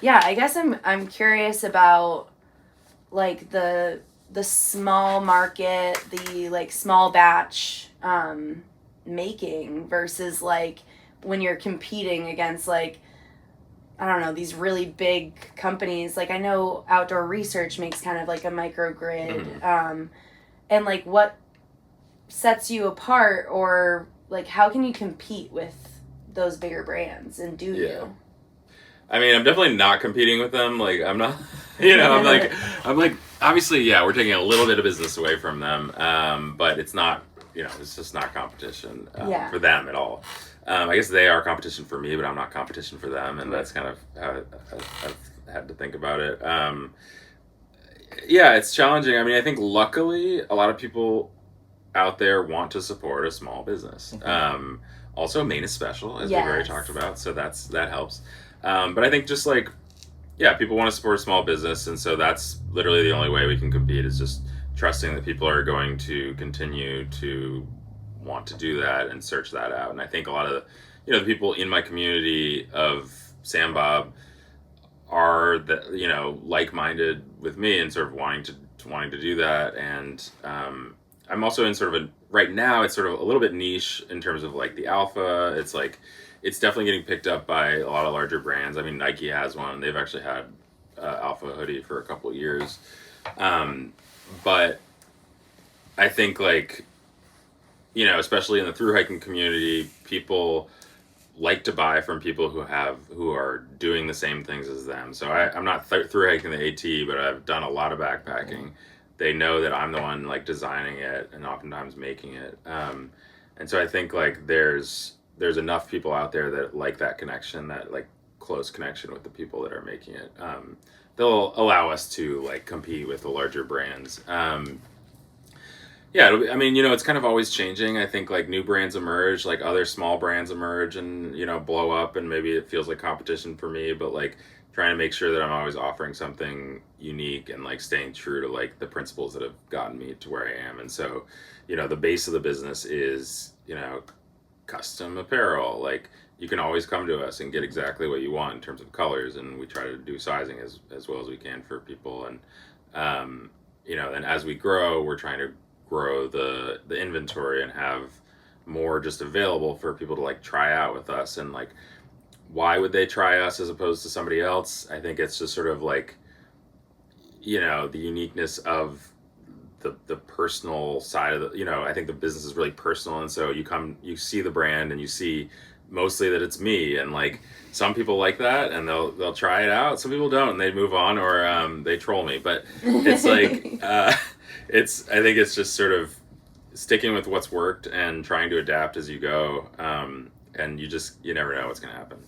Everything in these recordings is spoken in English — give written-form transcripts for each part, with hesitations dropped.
Yeah, I guess I'm curious about like the small market, the like small batch making versus like when you're competing against like I don't know, these really big companies. Like I know Outdoor Research makes kind of like a microgrid. And like what sets you apart or like how can you compete with those bigger brands and do you? I mean, I'm definitely not competing with them. Like, I'm not, I'm like, obviously, yeah, we're taking a little bit of business away from them, but it's not, it's just not competition Yeah. for them at all. I guess they are competition for me, but I'm not competition for them, and that's kind of how I've had to think about it. Yeah, it's challenging. I mean, I think luckily a lot of people out there want to support a small business. Also, Maine is special, as we've already talked about, so that helps. But I think just like, yeah, people want to support a small business, and so that's literally the only way we can compete is just trusting that people are going to continue to want to do that and search that out. And I think a lot of the people in my community of Sam Bob are like-minded with me and sort of wanting to do that. And I'm also in sort of right now it's sort of a little bit niche in terms of like the alpha. It's like it's definitely getting picked up by a lot of larger brands. I mean, Nike has one. They've actually had alpha hoodie for a couple of years. But I think like especially in the thru hiking community, people like to buy from people who are doing the same things as them. So I'm not thru hiking the AT, but I've done a lot of backpacking. They know that I'm the one like designing it and oftentimes making it. And so I think like there's enough people out there that like that connection, that like close connection with the people that are making it. They'll allow us to like compete with the larger brands. Yeah, I mean, it's kind of always changing. I think like new brands emerge, like other small brands emerge and, blow up, and maybe it feels like competition for me, but like trying to make sure that I'm always offering something unique and like staying true to like the principles that have gotten me to where I am. And so, the base of the business is, custom apparel. Like you can always come to us and get exactly what you want in terms of colors, and we try to do sizing as well as we can for people. And, and as we grow, we're trying to grow the inventory and have more just available for people to like try out with us. And like why would they try us as opposed to somebody else? I think it's just sort of like the uniqueness of the personal side of the I think the business is really personal, and so you see the brand and you see mostly that it's me, and like some people like that and they'll try it out, some people don't and they move on or they troll me, but it's like I think it's just sort of sticking with what's worked and trying to adapt as you go. And you never know what's going to happen.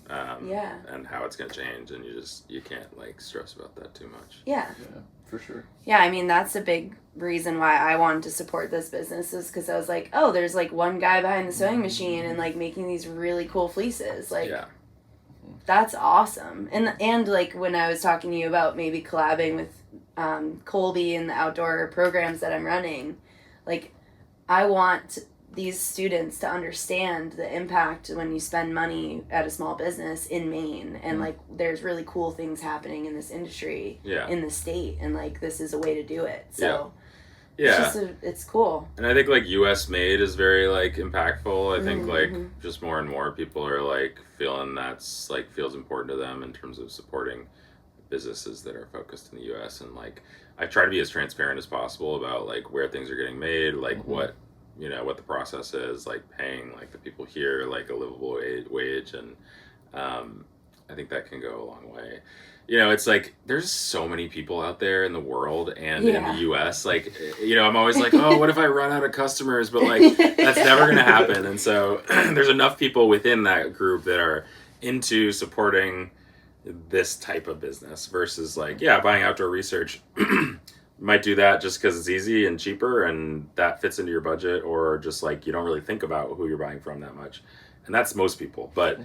And how it's going to change. And you can't like stress about that too much. Yeah. Yeah, for sure. Yeah. I mean, that's a big reason why I wanted to support this business, is because I was like, oh, there's like one guy behind the sewing machine and like making these really cool fleeces. Like, that's awesome. And like when I was talking to you about maybe collabing with Colby and the outdoor programs that I'm running, like I want these students to understand the impact when you spend money at a small business in Maine, and like there's really cool things happening in this industry in the state, and like this is a way to do it. So it's cool. And I think like US made is very like impactful. I think like just more and more people are like feeling that's like feels important to them in terms of supporting businesses that are focused in the US. And like I try to be as transparent as possible about like where things are getting made, like what the process is, like paying like the people here like a livable wage. And I think that can go a long way. It's like there's so many people out there in the world and in the US, like I'm always like, oh, what if I run out of customers? But like that's never gonna happen. And so there's enough people within that group that are into supporting this type of business versus like buying Outdoor Research. Might do that just because it's easy and cheaper and that fits into your budget, or just like you don't really think about who you're buying from that much, and that's most people. But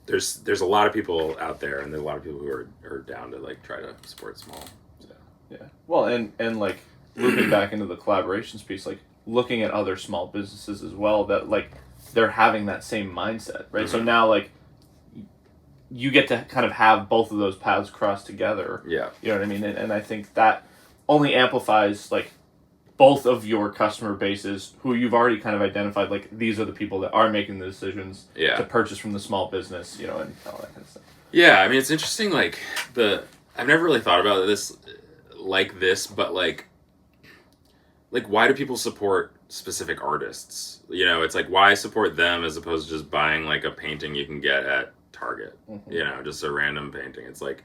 there's a lot of people out there, and there's a lot of people who are down to like try to support small. So. Yeah. Well, and like looping back into the collaborations piece, like looking at other small businesses as well that like they're having that same mindset, right? So now like you get to kind of have both of those paths cross together. Yeah. You know what I mean? And I think that only amplifies, like, both of your customer bases who you've already kind of identified, like, these are the people that are making the decisions to purchase from the small business, you know, and all that kind of stuff. Yeah, I mean, it's interesting, like, I've never really thought about this like this, but, like, why do people support specific artists? You know, it's like, why support them as opposed to just buying, like, a painting you can get at Target? Mm-hmm. You know, just a random painting. It's like,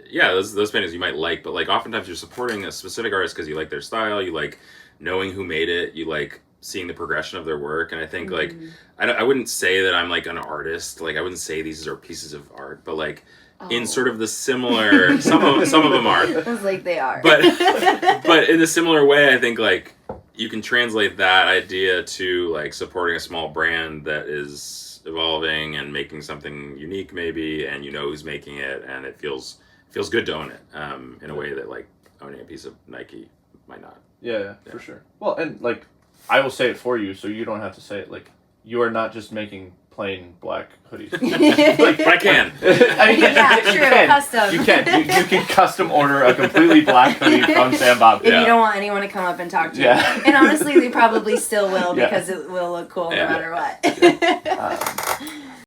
yeah, those paintings you might like, but, like, oftentimes you're supporting a specific artist because you like their style, you like knowing who made it, you like seeing the progression of their work. And I think, like, I wouldn't say that I'm, like, an artist. Like, I wouldn't say these are pieces of art, but, like, in sort of the similar, some of them are. I was like, they are. But in a similar way, I think, like, you can translate that idea to, like, supporting a small brand that is evolving and making something unique, maybe, and you know who's making it, and it feels good to own it in a way that, like, owning a piece of Nike might not. Yeah, for sure. Well, and, like, I will say it for you, so you don't have to say it. Like, you are not just making plain black hoodies. Like, but I can. I mean, custom. You can custom order a completely black hoodie from Sam Bob. If you don't want anyone to come up and talk to you. And honestly, they probably still will because it will look cool no matter what.